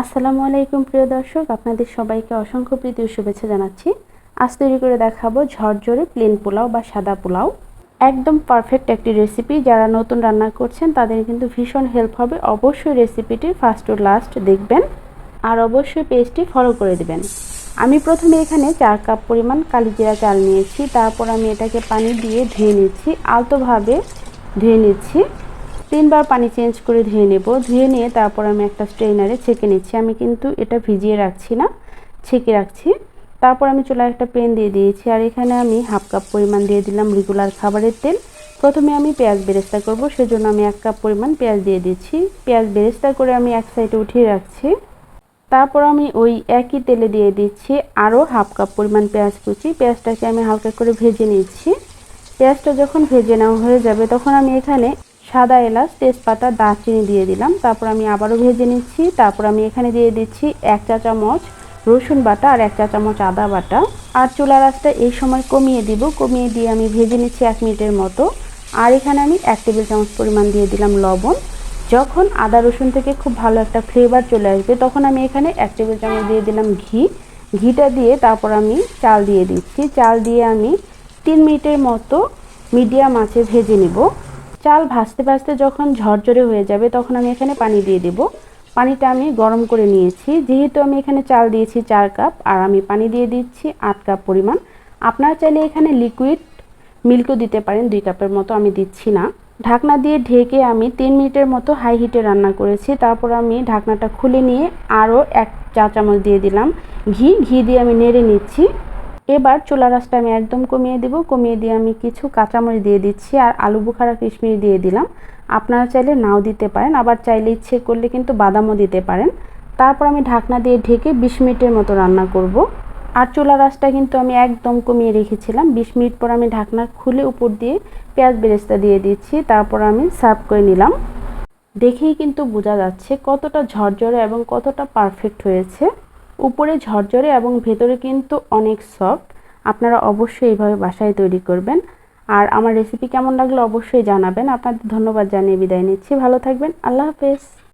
আসসালামু আলাইকুম প্রিয় দর্শক, আপনাদের সবাইকে অসংখ্য প্রীতি ও শুভেচ্ছা জানাচ্ছি। আজ তৈরি করে দেখাবো ঝরঝরে প্লেন পোলাও বা সাদা পোলাও। একদম পারফেক্ট একটি রেসিপি। যারা নতুন রান্না করছেন তাদের কিন্তু ভীষণ হেল্প হবে। অবশ্যই রেসিপিটি ফার্স্ট টু লাস্ট দেখবেন আর অবশ্যই পেজটি ফলো করে দিবেন। আমি প্রথমে এখানে 4 কাপ পরিমাণ কালিজিরা চাল নিয়েছি। তারপর আমি এটাকে পানি দিয়ে ধুয়ে নিচ্ছি, আলতোভাবে ধুয়ে নিচ্ছি। 3 বার পানি চেঞ্জ করে ধুয়ে নেব। ধুয়ে নিয়ে তারপর আমি একটা স্ট্রেনারে ছেঁকে নিচ্ছি। আমি কিন্তু এটা ভিজিয়ে রাখছি না, ছেঁকে রাখছি। তারপর আমি চুলায় একটা প্যান দিয়ে দিয়েছি আর এখানে আমি হাফ কাপ পরিমাণ দিয়ে দিলাম রেগুলার খাবারের তেল। প্রথমে আমি পেঁয়াজ বেরেস্তা করব, সেজন্য আমি 1 কাপ পরিমাণ পেঁয়াজ দিয়ে দিচ্ছি। পেঁয়াজ বেরেস্তা করে আমি এক সাইডে উঠিয়ে রাখছি। তারপর আমি ওই একই তেলে দিয়ে দিচ্ছি আরও হাফ কাপ পরিমাণ পেঁয়াজ কুচি। পেঁয়াজটাকে আমি হালকা করে ভেজে নিচ্ছি। পেঁয়াজটা যখন ভেজে নেওয়া হয়ে যাবে তখন আমি এখানে সাদা এলাচ, তেজপাতা, দারচিনি দিয়ে দিলাম। তারপর আমি আবারও ভেজে নিচ্ছি। তারপর আমি এখানে দিয়ে দিচ্ছি 1 চা চামচ রসুন বাটা আর 1 চা চামচ আদা বাটা। আর চুলার আঁচটা এই সময় কমিয়ে দিব। কমিয়ে দিয়ে আমি ভেজে নিচ্ছি 1 মিনিটের মতো। আর এখানে আমি 1 টেবিল চামচ পরিমাণ দিয়ে দিলাম লবণ। যখন আদা রসুন থেকে খুব ভালো একটা ফ্লেভার চলে আসবে তখন আমি এখানে 1 টেবিল চামচ দিয়ে দিলাম ঘি। ঘিটা দিয়ে তারপর আমি চাল দিয়ে দিচ্ছি। চাল দিয়ে আমি 3 মিনিটের মতো মিডিয়াম আঁচে ভেজে নেব। চাল ভাজতে ভাজতে যখন ঝরঝরে হয়ে যাবে তখন আমি এখানে পানি দিয়ে দেব। পানিটা আমি গরম করে নিয়েছি। যেহেতু আমি এখানে চাল দিয়েছি 4 কাপ আর আমি পানি দিয়ে দিচ্ছি 8 কাপ পরিমাণ। আপনারা চাইলে এখানে লিকুইড মিল্কও দিতে পারেন, 2 কাপের মতো, আমি দিচ্ছি না। ঢাকনা দিয়ে ঢেকে আমি 3 মিনিটের মতো হাই হিটে রান্না করেছি। তারপর আমি ঢাকনাটা খুলে নিয়ে আরও 1 চা চামচ দিয়ে দিলাম ঘি দিয়ে আমি নেড়ে নিচ্ছি। এবার চুলার আঁচটা আমি একদম কমিয়ে দেব। কমিয়ে দিয়ে আমি কিছু কাঁচামরিচ দিয়ে দিচ্ছি আর আলু বোখারা কিশমিশ দিয়ে দিলাম। আপনারা চাইলে নাও দিতে পারেন, আবার চাইলে ইচ্ছে করলে কিন্তু বাদামও দিতে পারেন। তারপর আমি ঢাকনা দিয়ে ঢেকে 20 মিনিটের মতো রান্না করব। আর চুলার আঁচটা কিন্তু আমি একদম কমিয়ে রেখেছিলাম। 20 মিনিট পর আমি ঢাকনা খুলে উপর দিয়ে পেঁয়াজ বেরেস্তা দিয়ে দিচ্ছি। তারপর আমি সার্ভ করে নিলাম। দেখেই কিন্তু বোঝা যাচ্ছে কতটা ঝরঝরে এবং কতটা পারফেক্ট হয়েছে। উপরে ঝরঝরে এবং ভেতরে কিন্তু অনেক সফট। আপনারা অবশ্যই এইভাবে বাসায় তৈরি করবেন। আর আমার রেসিপি কেমন লাগলো অবশ্যই জানাবেন। আপনাদের ধন্যবাদ জানিয়ে বিদায় নিচ্ছি। ভালো থাকবেন। আল্লাহ হাফেজ।